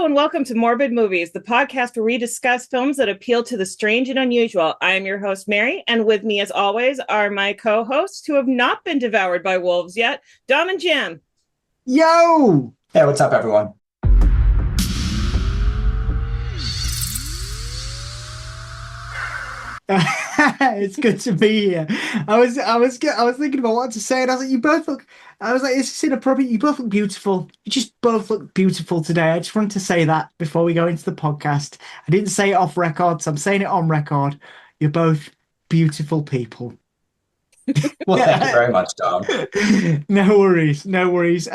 and welcome to Morbid Movies, the podcast where we discuss films that appeal to the strange and unusual. I'm your host, Mary, and with me, as always, are my co-hosts who have not been devoured by wolves yet, Dom and Jim. Yo! Hey, what's up, everyone? It's good to be here. I was thinking about what to say, and I was like, you both look. I was like, it's inappropriate. You both look beautiful. You just both look beautiful today. I just wanted to say that before we go into the podcast. I didn't say it off record, so I'm saying it on record. You're both beautiful people. Well, thank you very much, Dom. No worries, no worries.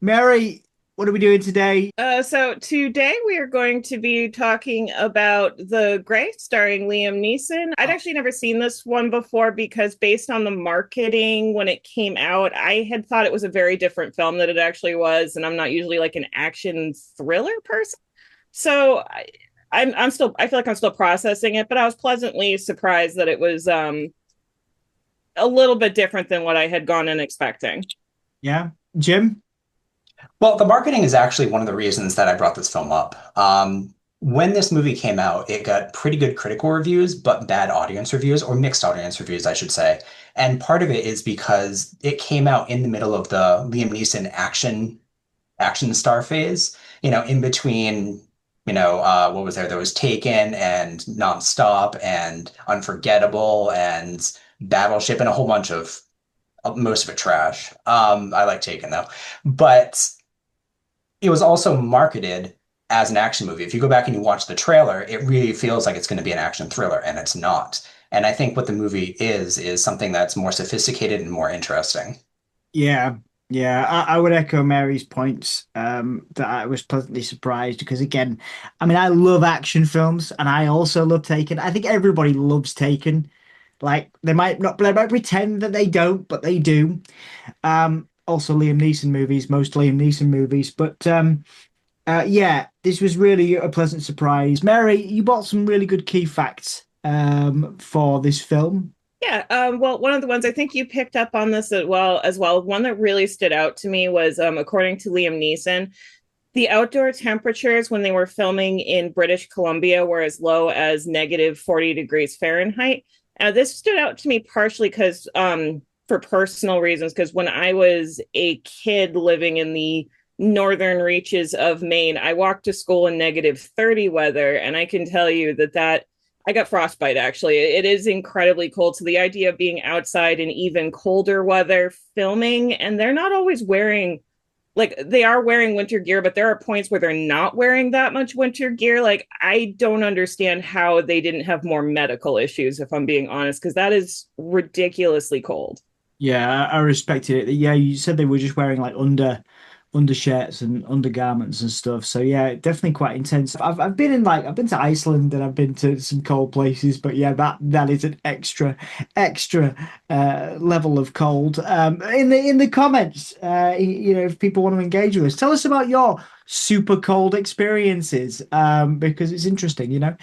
Mary, what are we doing today? So today we are going to be talking about The Grey, starring Liam Neeson. I'd actually never seen this one before because based on the marketing when it came out, I had thought it was a very different film than it actually was, and I'm not usually like an action thriller person. So I'm still, I feel like I'm still processing it, but I was pleasantly surprised that it was a little bit different than what I had gone in expecting. Yeah, Jim? Well, the marketing is actually one of the reasons that I brought this film up. When this movie came out, it got pretty good critical reviews, but bad audience reviews, or mixed audience reviews, I should say. And part of it is because it came out in the middle of the Liam Neeson action star phase, in between, what was there? There was Taken and Nonstop and Unforgettable and Battleship and a whole bunch of most of it trash. I like Taken though, but it was also marketed as an action movie. If you go back and you watch the trailer, it really feels like it's going to be an action thriller, and it's not. And I think what the movie is something that's more sophisticated and more interesting. Yeah, yeah, I would echo Mary's points that I was pleasantly surprised because, again, I mean, I love action films and I also love Taken. I think everybody loves Taken. Like, they might pretend that they don't, but they do. Also, Liam Neeson movies, most Liam Neeson movies. But yeah, this was really a pleasant surprise. Mary, you brought some really good key facts for this film. Yeah, well, one of the ones I think you picked up on this as well. One that really stood out to me was, according to Liam Neeson, the outdoor temperatures when they were filming in British Columbia were as low as negative 40 degrees Fahrenheit. This stood out to me partially because, for personal reasons, because when I was a kid living in the northern reaches of Maine, I walked to school in negative 30 weather, and I can tell you that I got frostbite, actually. It is incredibly cold. So the idea of being outside in even colder weather filming, and they're not always wearing, like, they are wearing winter gear, but there are points where they're not wearing that much winter gear. Like, I don't understand how they didn't have more medical issues, if I'm being honest, because that is ridiculously cold. Yeah, I respected it. Yeah, you said they were just wearing like undershirts and undergarments and stuff. So yeah, definitely quite intense. I've been to Iceland and I've been to some cold places, but yeah, that is an extra level of cold. In the comments, if people want to engage with us, tell us about your super cold experiences, because it's interesting, The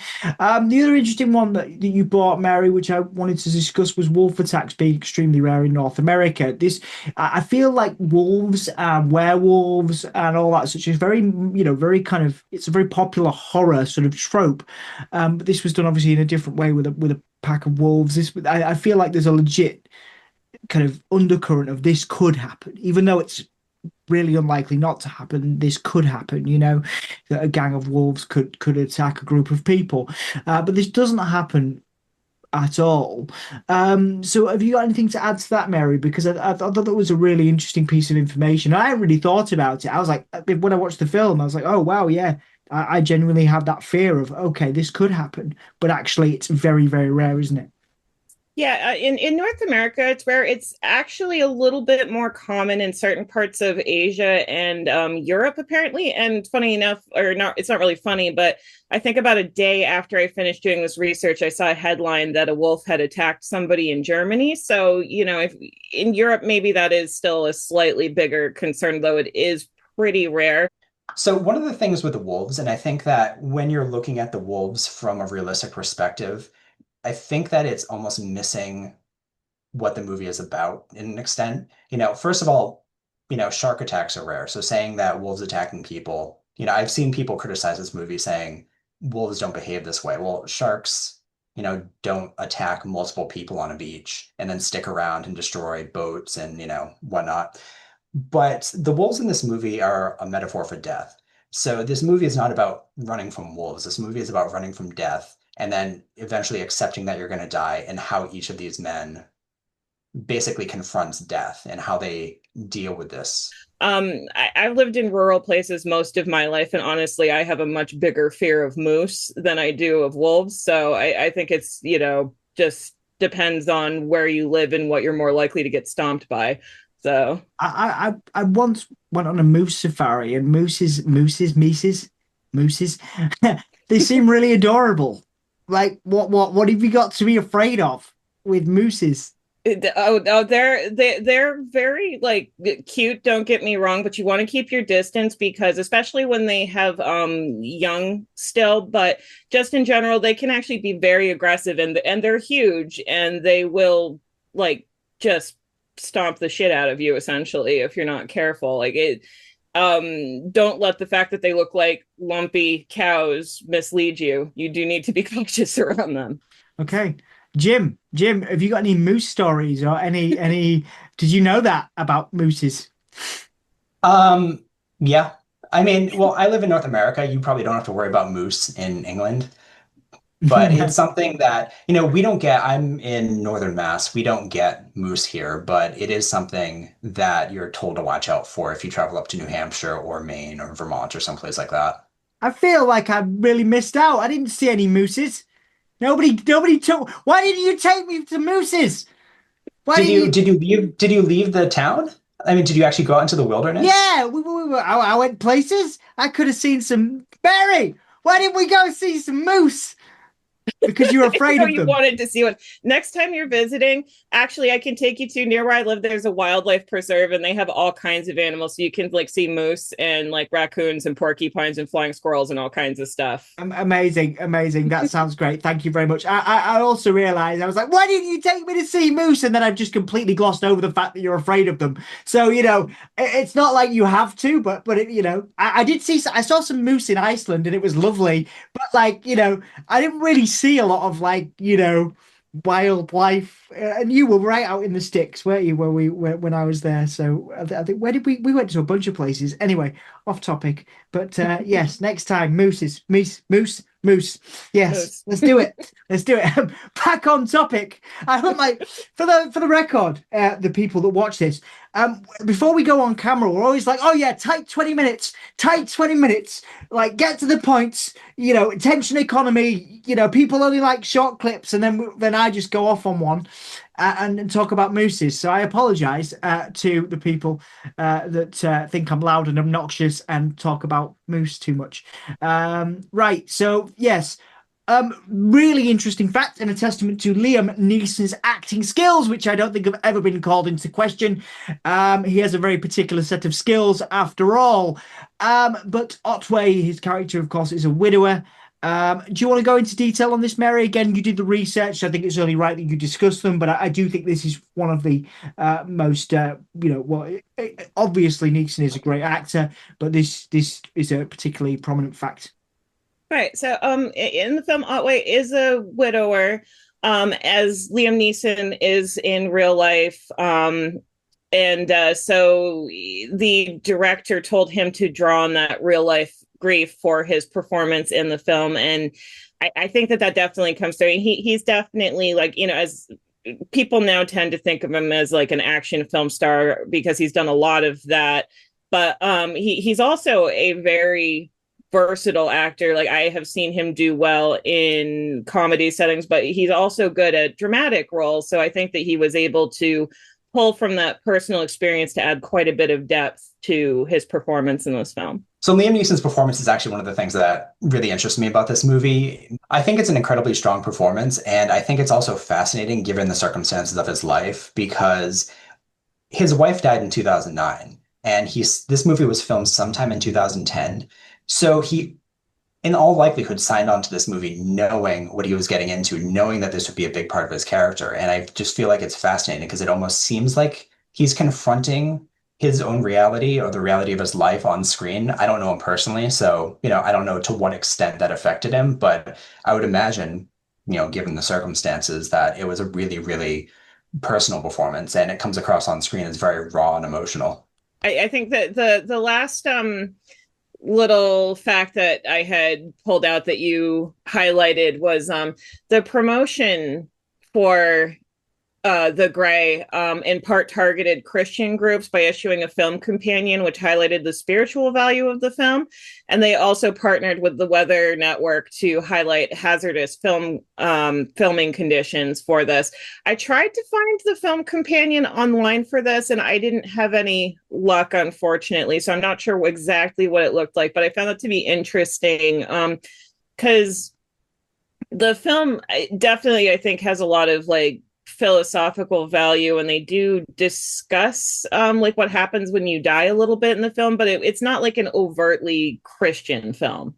other interesting one that you brought, Mary, which I wanted to discuss, was wolf attacks being extremely rare in North America. I feel like wolves and werewolves and all that such is very, very kind of, it's a very popular horror sort of trope. But this was done obviously in a different way with a pack of wolves. I feel like there's a legit kind of undercurrent of this could happen, even though it's really unlikely not to happen. This could happen, that a gang of wolves could attack a group of people. But this doesn't happen at all. So have you got anything to add to that, Mary? Because I thought that was a really interesting piece of information. I hadn't really thought about it. I was like, when I watched the film, I was like, oh wow, yeah. I genuinely had that fear of, okay, this could happen, but actually it's very, very rare, isn't it? Yeah, in North America, it's rare. It's actually a little bit more common in certain parts of Asia and Europe, apparently. And funny enough, or not, it's not really funny, but I think about a day after I finished doing this research, I saw a headline that a wolf had attacked somebody in Germany. So, if in Europe, maybe that is still a slightly bigger concern, though it is pretty rare. So one of the things with the wolves, and I think that when you're looking at the wolves from a realistic perspective, I think that it's almost missing what the movie is about in an extent. First of all, shark attacks are rare. So saying that wolves attacking people I've seen people criticize this movie saying wolves don't behave this way. Well, sharks, don't attack multiple people on a beach and then stick around and destroy boats and, whatnot. But the wolves in this movie are a metaphor for death. So this movie is not about running from wolves. This movie is about running from death and then eventually accepting that you're going to die, and how each of these men basically confronts death and how they deal with this. I've lived in rural places most of my life, and honestly, I have a much bigger fear of moose than I do of wolves. So I think it's, just depends on where you live and what you're more likely to get stomped by. So I once went on a moose safari, and mooses, they seem really adorable. Like, what have you got to be afraid of with mooses? they're very like cute, don't get me wrong, but you want to keep your distance, because especially when they have young still, but just in general they can actually be very aggressive, and they're huge, and they will like just stomp the shit out of you essentially if you're not careful. Like it don't let the fact that they look like lumpy cows mislead you. You do need to be cautious around them. Okay. Jim, have you got any moose stories or any did you know that about mooses? Yeah. I mean, well, I live in North America. You probably don't have to worry about moose in England, but it's No. something that, we don't get. I'm in northern Mass. We don't get moose here, but it is something that you're told to watch out for if you travel up to New Hampshire or Maine or Vermont or someplace like that. I feel like I really missed out. I didn't see any mooses. Nobody took. Why didn't you take me to mooses? Why Did didn't you you? did you leave the town? I mean, did you actually go out into the wilderness? Yeah, I went places. I could have seen some Barry. Why didn't we go see some moose? Because you're afraid So of you them. wanted to see one. Next time you're visiting, actually, I can take you to near where I live. There's a wildlife preserve, and they have all kinds of animals. So you can like see moose and like raccoons and porcupines and flying squirrels and all kinds of stuff. Amazing, amazing. That sounds great. Thank you very much. I also realized I was like, why didn't you take me to see moose? And then I've just completely glossed over the fact that you're afraid of them. So, it's not like you have to, but I did see, I saw some moose in Iceland and it was lovely. But like, I didn't really see a lot of like, wildlife. And you were right out in the sticks, weren't you, when I was there? So I think where did we went to a bunch of places. Anyway, off topic. But yes, next time, moose. Yes, Moose. let's do it. Let's do it. Back on topic. I would like for the record, the people that watch this, before we go on camera, we're always like, oh yeah, tight 20 minutes, like get to the points, attention economy, people only like short clips, and then I just go off on one and talk about mooses. So I apologize to the people that think I'm loud and obnoxious and talk about moose too much. Right. So yes. Really interesting fact and a testament to Liam Neeson's acting skills, which I don't think have ever been called into question. He has a very particular set of skills after all. But Otway, his character, of course, is a widower. Do you want to go into detail on this, Mary? Again, you did the research. I think it's only right that you discuss them, but I do think this is one of the most, obviously Neeson is a great actor, but this is a particularly prominent fact. Right. So, in the film, Otway is a widower, as Liam Neeson is in real life. And so the director told him to draw on that real life grief for his performance in the film. And I think that definitely comes through. He's definitely like, as people now tend to think of him as like an action film star because he's done a lot of that. But he's also a very versatile actor. Like I have seen him do well in comedy settings, but he's also good at dramatic roles. So I think that he was able to pull from that personal experience to add quite a bit of depth to his performance in this film. So Liam Neeson's performance is actually one of the things that really interests me about this movie. I think it's an incredibly strong performance, and I think it's also fascinating given the circumstances of his life because his wife died in 2009, and this movie was filmed sometime in 2010. So he, in all likelihood, signed on to this movie knowing what he was getting into, knowing that this would be a big part of his character. And I just feel like it's fascinating because it almost seems like he's confronting his own reality or the reality of his life on screen. I don't know him personally, so I don't know to what extent that affected him, but I would imagine, given the circumstances, that it was a really, really personal performance, and it comes across on screen as very raw and emotional. I think that the last little fact that I had pulled out that you highlighted was the promotion for the Gray in part targeted Christian groups by issuing a film companion, which highlighted the spiritual value of the film. And they also partnered with the Weather Network to highlight hazardous filming conditions for this. I tried to find the film companion online for this, and I didn't have any luck, unfortunately. So I'm not sure exactly what it looked like, but I found it to be interesting because the film definitely, I think, has a lot of like philosophical value, and they do discuss like what happens when you die a little bit in the film, but it's not like an overtly Christian film.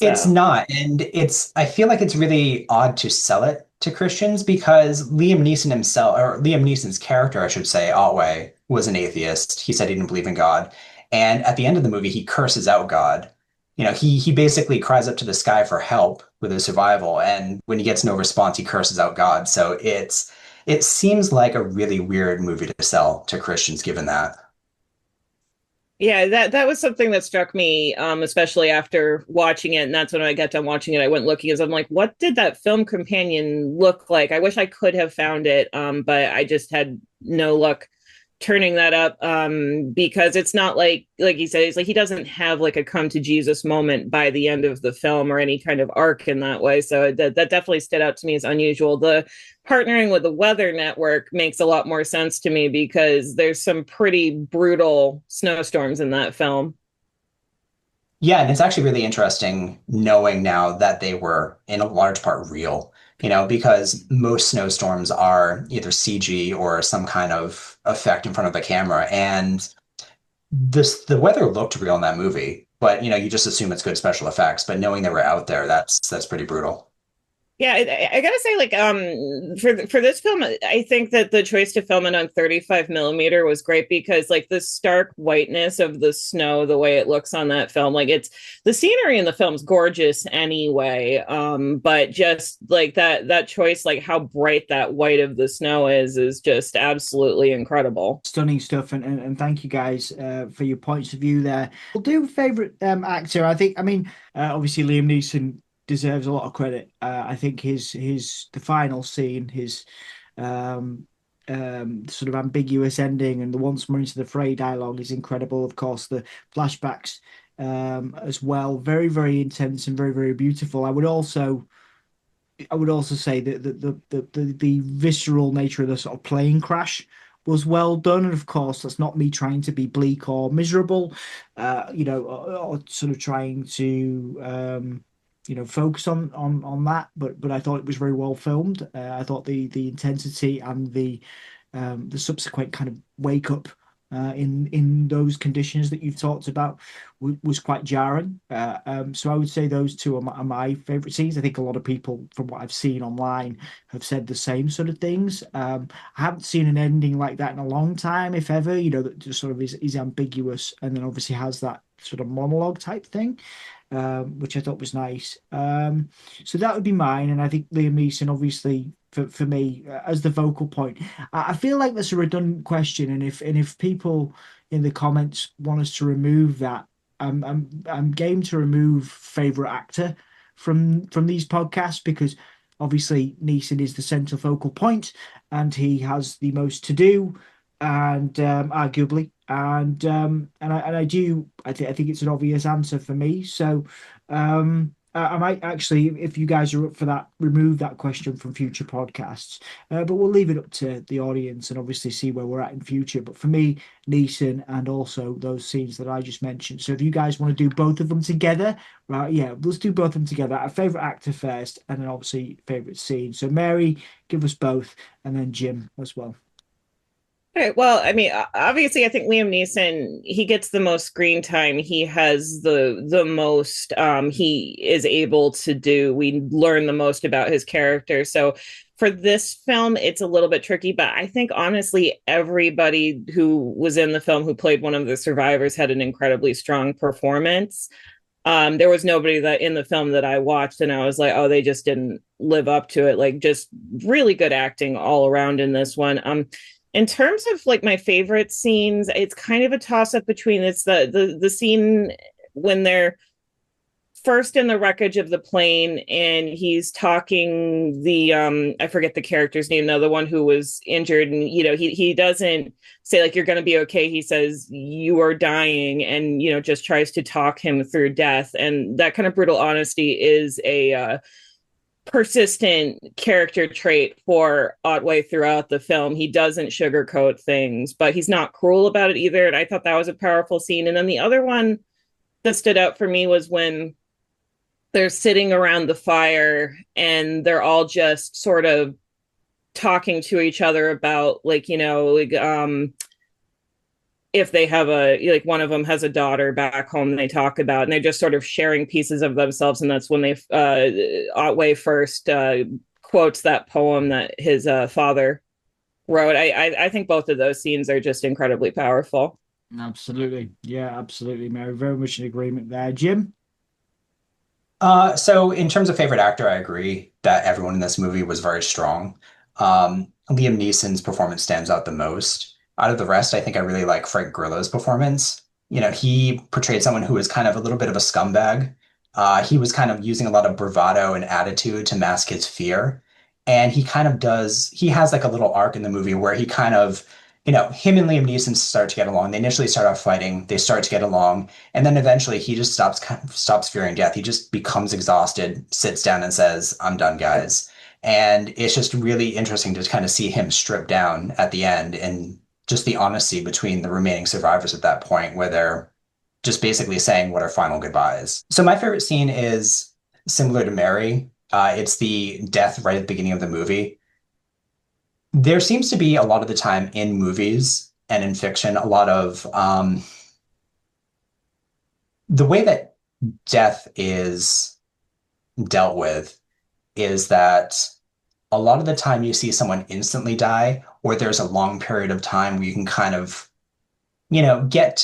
It's So not, and I feel like it's really odd to sell it to Christians because Liam Neeson himself, or Liam Neeson's character, I should say, Otway, was an atheist. He said he didn't believe in God. And at the end of the movie, he curses out God. He basically cries up to the sky for help with his survival, and when he gets no response, he curses out God. So it seems like a really weird movie to sell to Christians given that. yeah, that was something that struck me, especially after watching it. And that's when I got done watching it. I went looking as I'm like, what did that film companion look like? I wish I could have found it, but I just had no luck turning that up because it's not like he said, he's like he doesn't have like a come to Jesus moment by the end of the film or any kind of arc in that way. So that definitely stood out to me as unusual. The partnering with the Weather Network makes a lot more sense to me because there's some pretty brutal snowstorms in that film. Yeah, and it's actually really interesting knowing now that they were in a large part real, because most snowstorms are either CG or some kind of effect in front of the camera. And the weather looked real in that movie, but you just assume it's good special effects. But knowing they were out there, that's pretty brutal. Yeah, I gotta say, like, for this film, I think that the choice to film it on 35 millimeter was great because, like, the stark whiteness of the snow, the way it looks on that film, like, it's the scenery in the film's gorgeous anyway. But just like that choice, like how bright that white of the snow is just absolutely incredible. Stunning stuff, and thank you guys for your points of view there. We'll do favorite actor. I mean, obviously Liam Neeson deserves a lot of credit. I think his the final scene, his um, sort of ambiguous ending, and the once more into the fray dialogue is incredible. Of course, the flashbacks as well, very very intense and very very beautiful. I would also say that the visceral nature of the sort of plane crash was well done, and of course that's not me trying to be bleak or miserable, or sort of trying to focus on that. But I thought it was very well filmed. I thought the intensity and the subsequent kind of wake up in those conditions that you've talked about was quite jarring. So I would say those two are my favorite scenes. I think a lot of people, from what I've seen online, have said the same sort of things. I haven't seen an ending like that in a long time, if ever. That just sort of is ambiguous, and then obviously has that sort of monologue type thing. Which I thought was nice. So that would be mine, and I think Liam Neeson, obviously, for me, as the vocal point. I feel like that's a redundant question, and if people in the comments want us to remove that, I'm game to remove favorite actor from these podcasts because obviously Neeson is the central focal point, and he has the most to do, and arguably, and I think it's an obvious answer for me. So I might actually, if you guys are up for that, remove that question from future podcasts. But we'll leave it up to the audience and obviously see where we're at in future. But for me, Neeson and also those scenes that I just mentioned. So if you guys want to do both of them together, right? Yeah, let's do both of them together. Our favorite actor first, and then obviously favorite scene. So Mary, give us both, and then Jim as well. Right. Well, I mean, obviously, I think Liam Neeson, he gets the most screen time. He has the most he is able to do. We learn the most about his character. So for this film, it's a little bit tricky, but I think honestly, everybody who was in the film who played one of the survivors had an incredibly strong performance. There was nobody that in the film that I watched and I was like, oh, they just didn't live up to it. Like, just really good acting all around in this one. In terms of like my favorite scenes, it's kind of a toss up between it's the scene when they're first in the wreckage of the plane and he's talking the I forget the character's name now, the one who was injured, and he doesn't say like you're going to be okay. He says you are dying, and just tries to talk him through death. And that kind of brutal honesty is a persistent character trait for Otway throughout the film. He doesn't sugarcoat things, but he's not cruel about it either. And I thought that was a powerful scene. And then the other one that stood out for me was when they're sitting around the fire and they're all just sort of talking to each other about if they have one of them has a daughter back home they talk about, and they're just sort of sharing pieces of themselves. And that's when they Otway first quotes that poem that his father wrote. I think both of those scenes are just incredibly powerful. Absolutely. Yeah, absolutely, Mary. Very much in agreement there. Jim? So in terms of favorite actor, I agree that everyone in this movie was very strong. Liam Neeson's performance stands out the most. Out of the rest, I think I really like Frank Grillo's performance. He portrayed someone who was kind of a little bit of a scumbag. He was kind of using a lot of bravado and attitude to mask his fear. And he has like a little arc in the movie where he kind of, him and Liam Neeson start to get along. They initially start off fighting, they start to get along, and then eventually he just stops fearing death. He just becomes exhausted, sits down and says, "I'm done, guys." And it's just really interesting to kind of see him strip down at the end and just the honesty between the remaining survivors at that point, where they're just basically saying what are final goodbyes. So my favorite scene is similar to Mary. It's the death right at the beginning of the movie. There seems to be a lot of the time in movies and in fiction, a lot of the way that death is dealt with is that a lot of the time you see someone instantly die, or there's a long period of time where you can kind of, get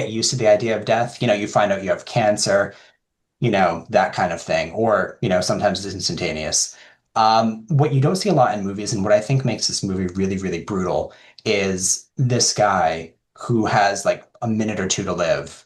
used to the idea of death. You find out you have cancer, that kind of thing, or, sometimes it's instantaneous. What you don't see a lot in movies, and what I think makes this movie really, really brutal, is this guy who has like a minute or two to live,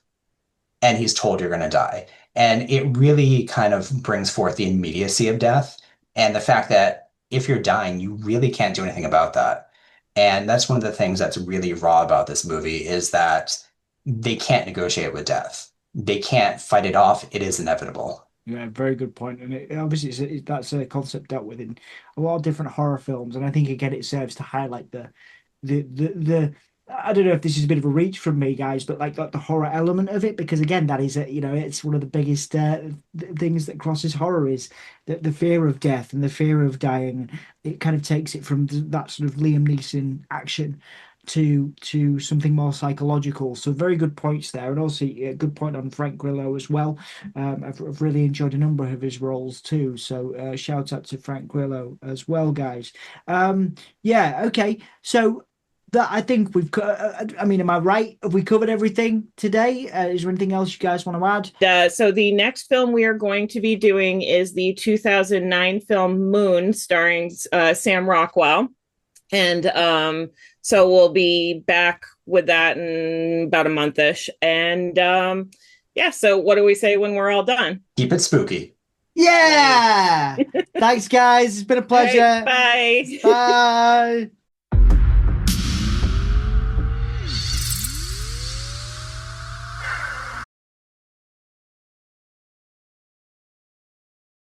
and he's told you're going to die. And it really kind of brings forth the immediacy of death and the fact that if you're dying, you really can't do anything about that. And that's one of the things that's really raw about this movie is that they can't negotiate with death. They can't fight it off. It is inevitable. Yeah, very good point. And obviously, that's a concept dealt with in a lot of different horror films. And I think again, it serves to highlight the I don't know if this is a bit of a reach from me, guys, but like the horror element of it, because again, that is it's one of the biggest things that crosses horror is the fear of death and the fear of dying. It kind of takes it from that sort of Liam Neeson action to something more psychological. So very good points there, and also a good point on Frank Grillo as well. I've really enjoyed a number of his roles too. So shout out to Frank Grillo as well, guys. Yeah, okay. So that I think we've. I mean, am I right? Have we covered everything today? Is there anything else you guys want to add? So the next film we are going to be doing is the 2009 film Moon, starring Sam Rockwell. And so we'll be back with that in about a month-ish. And yeah, so what do we say when we're all done? Keep it spooky. Yeah! Thanks, guys. It's been a pleasure. Right, bye. Bye.